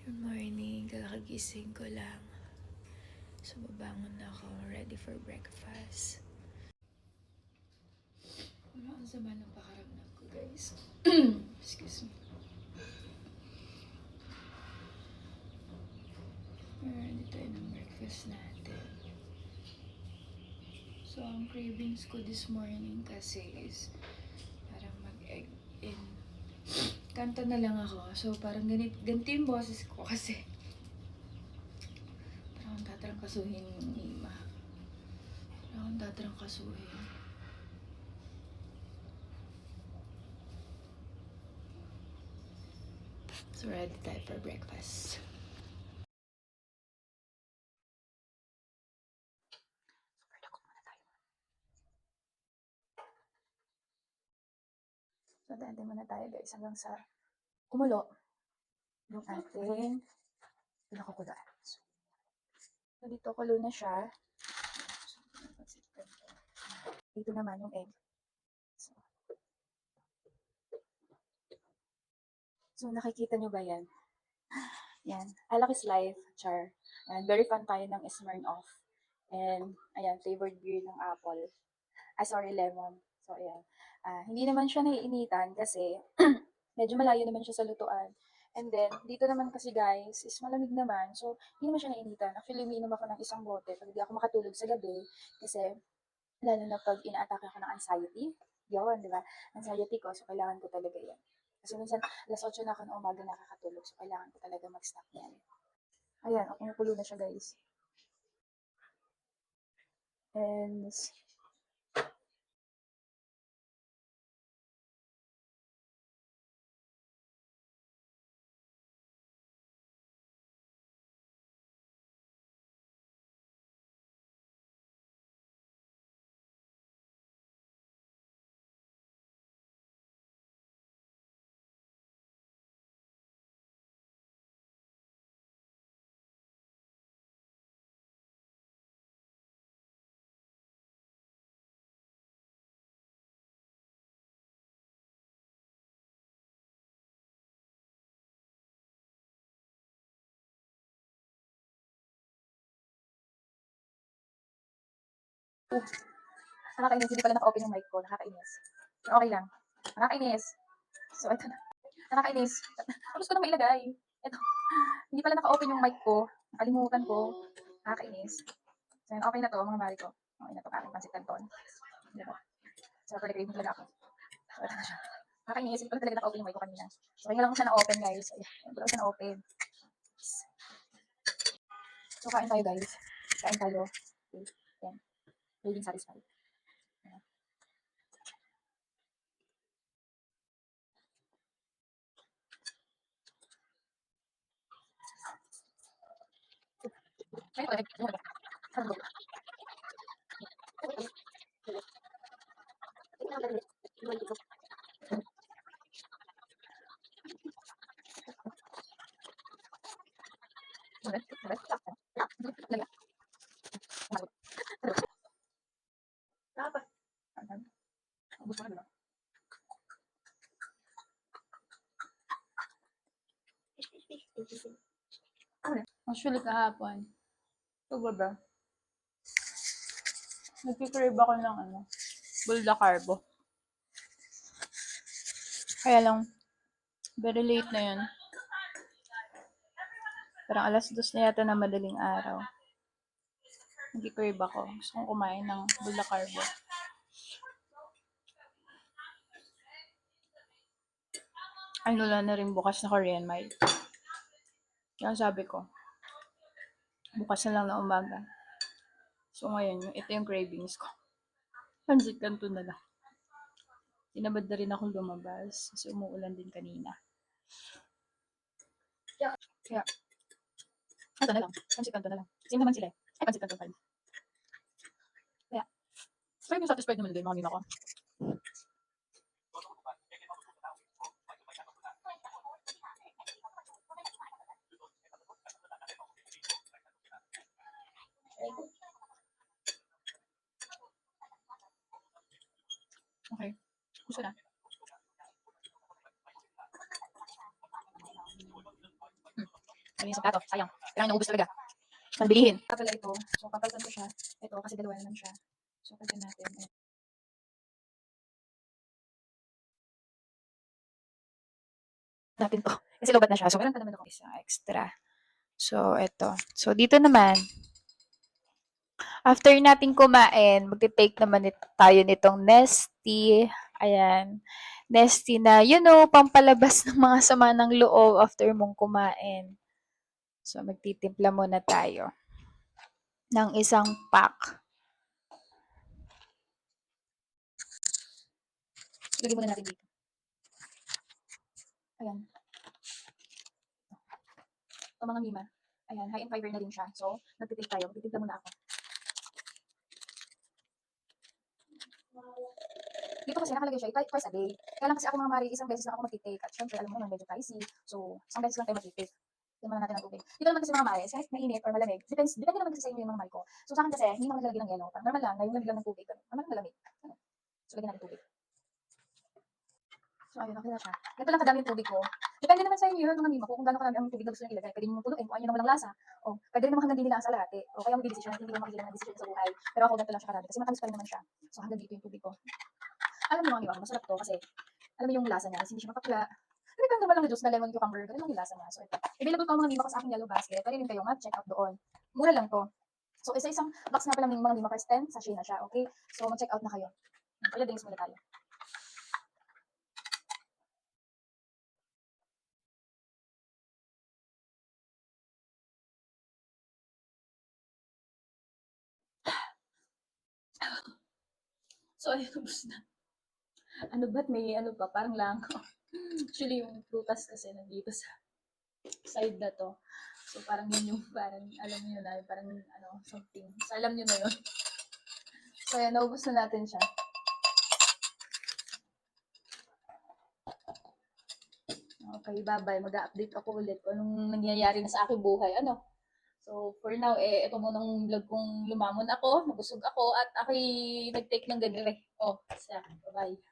Good morning, kakagising ko lang. So, babangon na ako, ready for breakfast. Wala ang sama ng pakaramdam ko, guys. Excuse me. Ready tayo ng breakfast natin. So, ang cravings ko this morning kasi is parang mag-egg in. Kanta na lang ako. So, parang ganito yung boses ko kasi parang tatrangkasuhin yung ima. Parang tatrangkasuhin. So, ready tayo for breakfast. So, dante muna tayo guys hanggang sa kumulo yung ating pinakukuluan. So, dito kulo na siya. Dito naman yung egg. So, nakikita nyo ba yan? Yan. Alak is life, char. And very fun tayo ng Smirnoff. And, ayan, flavored beer ng apple. Lemon. So, ayan. Hindi naman siya naiinitan kasi medyo malayo naman siya sa lutuan. And then, dito naman kasi guys, is malamig naman. So, hindi naman siya nainitan. Actually, umiinom ako ng isang bote pag hindi ako makatulog sa gabi. Kasi, lalo na pag ina-atake ako ng anxiety. Yun, di ba? Anxiety ko, so kailangan ko talaga yan. Kasi minsan, alas 8 na ako ng umaga nakakatulog. So, kailangan ko talaga mag-stop yan. Ayan, okay, nakulo na siya guys. And, nakakainis. Hindi pala naka-open yung mic ko. Nakakainis. Pero okay lang. Nakakainis. So, ito na. Nakakainis. Tapos ko na mailagay. Ito. Hindi pala naka-open yung mic ko. Nakalimutan ko. Nakakainis. So, okay na to, mga mari ko. Okay na to, aking pansit canton. Diba? So, pag-craving talaga ako. So, ito na siya. Nakakainis. Hindi pala talaga naka-open yung mic ko kanina. So, kaya lang ko siya na-open, guys. Ayan. Wala ko siya na-open. So, kain tayo, guys. Kain tayo. Okay. Ayan. Feeling satisfied. Ayan. Dapat. Ubus mo na, diba? Actually, kahapon, ito ba? Nagkikrave ako ng bulda carbo. Kaya lang, very late na yun. Parang alas 2 na yata na madaling araw. Nagkikrave ako. Gusto kong kumain ng bulda carbo. Ay, wala na rin bukas na Korean Mile. Kaya sabi ko, bukas na lang na umaga. So ngayon, ito yung cravings ko. Pansit kanto na lang. Tinabad na rin akong lumabas kasi umuulan din kanina. Kaya, ito na lang. Pansit kanto na lang. Same naman sila. Ay, pansit kanto pa rin. Kaya, satisfied naman din, mga ko. Okay. Gusto na. Malinis ang plato. Sayang. Kailangan naubos talaga. Pagbilihin. Kapala ito. So, kapalitan ko siya. Ito, kasi dalawa naman siya. So, pagyan natin. Natin to. Kasi lobat na siya. So, meron pa naman ako isang extra. So, ito. So, dito naman, after natin kumain, magte-take naman tayo nitong Nestea. Ayan. Nestea na, pampalabas ng mga sama ng loob after mong kumain. So, magtitimpla muna tayo ng isang pack. Lagyan muna natin dito. Ayan. Ito mga mima. Ayan, high in fiber na din siya. So, nagtitake tayo. Magtitimpla muna ako. Dito kasi nakalagay siya, twice a day. Kaya lang kasi ako mga mari, isang beses lang ako magtitake. At syempre, alam mo naman, medyo pricey. So, isang beses lang tayo magtitake. Tingnan natin ang tubig. Dito naman kasi mga mari, kahit mainit or malamig, depende naman kasi sa inyo yung mga mari ko. So, sa akin kasi, hindi naman naglalagay ng yelo. Parang normal lang, ngayon naglalagay ng tubig. Normal lang malamig. So, lagyan natin tubig. So, ayun, okay na siya. Ito lang kadami yung tubig ko. Depende naman sa inyo yun, mga mima ko, kung gaano kadami ang tubig na gusto nyo ilagay. Pwede nyo punuin kung ano yung walang lasa. O, pwede rin naman hanggang hindi nila sa lahat. O, kaya magdidesisyon, hindi mo makikita ng decision sa buhay. Pero ako, ganito lang siya karami. Kasi matamis pa rin naman siya. So, hanggang dito yung tubig ko. Alam mo mga mima ko, masarap to kasi, alam mo yung lasa niya, hindi siya mapapula. Ano ba naman lang na juice na lemon cucumber, ganun lang yung lasa niya. So, ito. Available pa mga mima ko sa aking yellow basket. Pwede rin kayo mag-check out doon. Mura lang to. So, isa-isang box na pala ng mga mima ko is 10 sachet na siya, okay? So, mag-check out na kayo. Kaya drinks muna tayo. So, ayun, ubus na. Ano ba't may ano pa, parang langaw. Actually, yung prutas kasi nandito sa side na to. So, parang yun yung, parang, alam niyo na, parang, something. So, alam niyo na yun. So, ayan, naubos na natin siya. Okay, bye-bye. Mag-update ako ulit kung anong nangyayari na sa aking buhay. So, for now, ito munang vlog kong lumamon ako, nabusog ako, at ako'y nag-take ng ganire. Sa bye-bye.